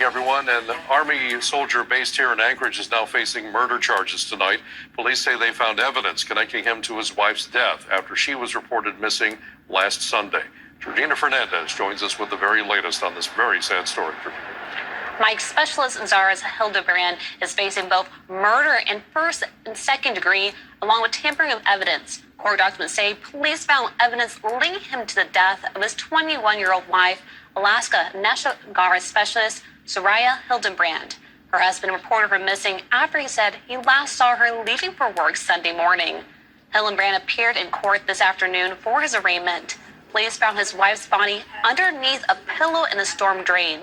Everyone, an Army soldier based here in Anchorage is now facing murder charges tonight. Police say they found evidence connecting him to his wife's death after she was reported missing last Sunday. Georgina Fernandez joins us with the very latest on this very sad story. Mike, specialist Zarrius Hildabrand is facing both murder and first and second degree, along with tampering of evidence. Court documents say police found evidence linking him to the death of his 21-year-old wife, Alaska National Guard specialist Saria Hildabrand. Her husband reported her missing after he said he last saw her leaving for work Sunday morning. Hildabrand appeared in court this afternoon for his arraignment. Police found his wife's body underneath a pillow in a storm drain.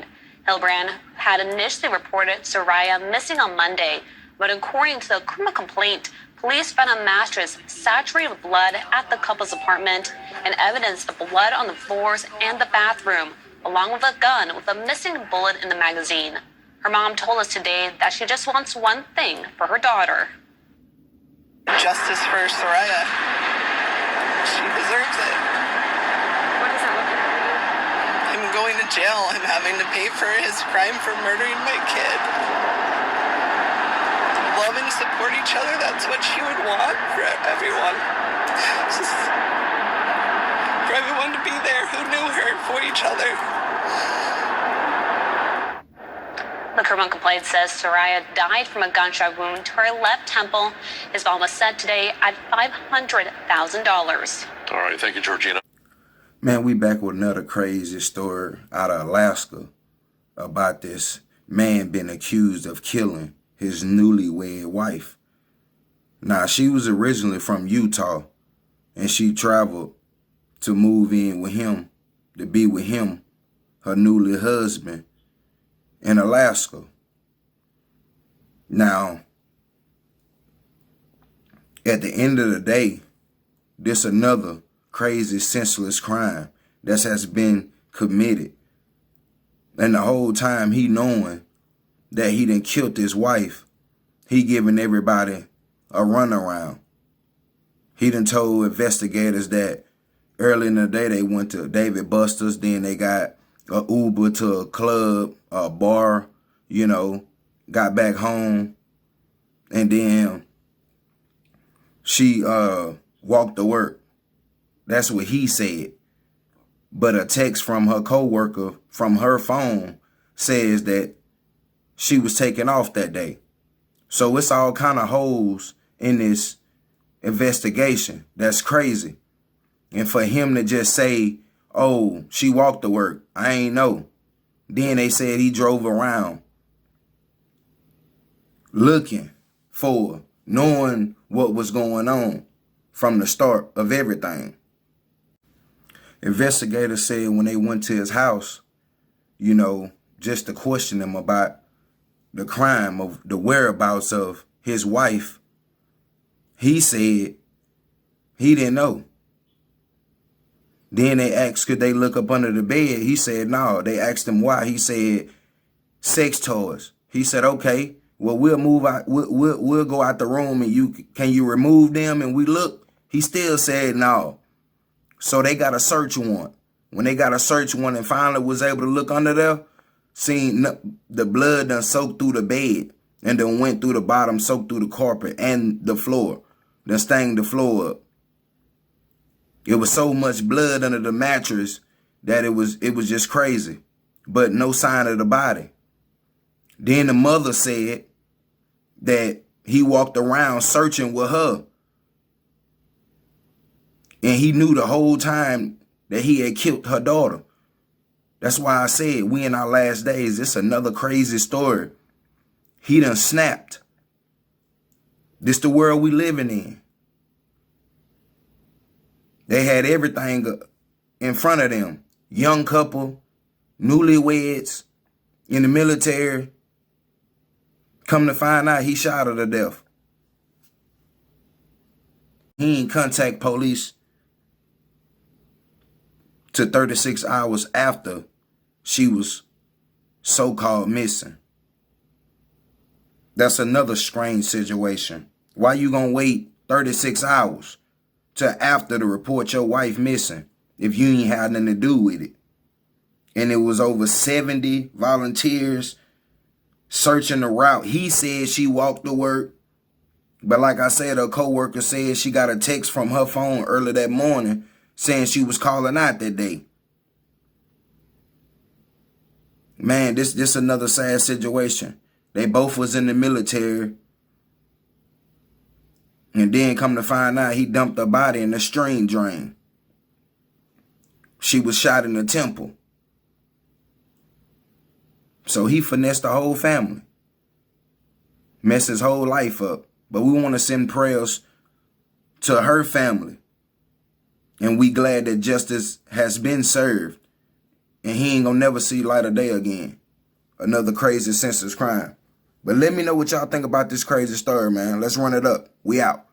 Hildabrand had initially reported Saria missing on Monday, but according to the criminal complaint, police found a mattress saturated with blood at the couple's apartment and evidence of blood on the floors and the bathroom, along with a gun with a missing bullet in the magazine. Her mom told us today that she just wants one thing for her daughter. Justice for Saria. She deserves it. What does that look like? Him going to jail and having to pay for his crime for murdering my kid. Love and support each other, that's what she would want for everyone. Just for everyone to be there who knew her for each other. The criminal complaint says Saria died from a gunshot wound to her left temple. His bond was set today at $500,000. All right, thank you, Georgina. Man, we back with another crazy story out of Alaska about this man being accused of killing his newlywed wife. Now, she was originally from Utah, and she traveled to move in with him, to be with him, her newly husband, in Alaska. Now, at the end of the day, this another crazy, senseless crime that has been committed. And the whole time he knowing that he done killed his wife, he giving everybody a runaround. He done told investigators that early in the day they went to David Buster's, then they got a Uber to a club, a bar, you know, got back home, and then she walked to work. That's what he said. But a text from her coworker from her phone says that she was taken off that day. So it's all kind of holes in this investigation. That's crazy. And for him to just say, oh, she walked to work, I ain't know. Then they said he drove around looking for, knowing what was going on from the start of everything. Investigators said when they went to his house, you know, just to question him about the crime, of the whereabouts of his wife, he said he didn't know. Then they asked, could they look up under the bed? He said, no. They asked him why. He said, sex toys. He said, okay, well, we'll move out. We'll go out the room and can you remove them? And we look. He still said no. So they got a search warrant. When they got a search warrant and finally was able to look under there, seen the blood done soaked through the bed and then went through the bottom, soaked through the carpet and the floor, then stained the floor up. It was so much blood under the mattress that it was just crazy, but no sign of the body. Then the mother said that he walked around searching with her. And he knew the whole time that he had killed her daughter. That's why I said we in our last days. It's another crazy story. He done snapped. This the world we living in. They had everything in front of them. Young couple, newlyweds, in the military. Come to find out he shot her to death. He ain't contact police to 36 hours after she was so-called missing. That's another strange situation. Why you gonna wait 36 hours to after to report your wife missing if you ain't had nothing to do with it? And it was over 70 volunteers searching the route. He said she walked to work. But like I said, her coworker said she got a text from her phone early that morning saying she was calling out that day. Man, this another sad situation. They both was in the military. And then come to find out he dumped her body in a stream drain. She was shot in the temple. So he finessed the whole family. Messed his whole life up. But we want to send prayers to her family. And we glad that justice has been served. And he ain't gonna never see light of day again. Another crazy senseless crime. But let me know what y'all think about this crazy story, man. Let's run it up. We out.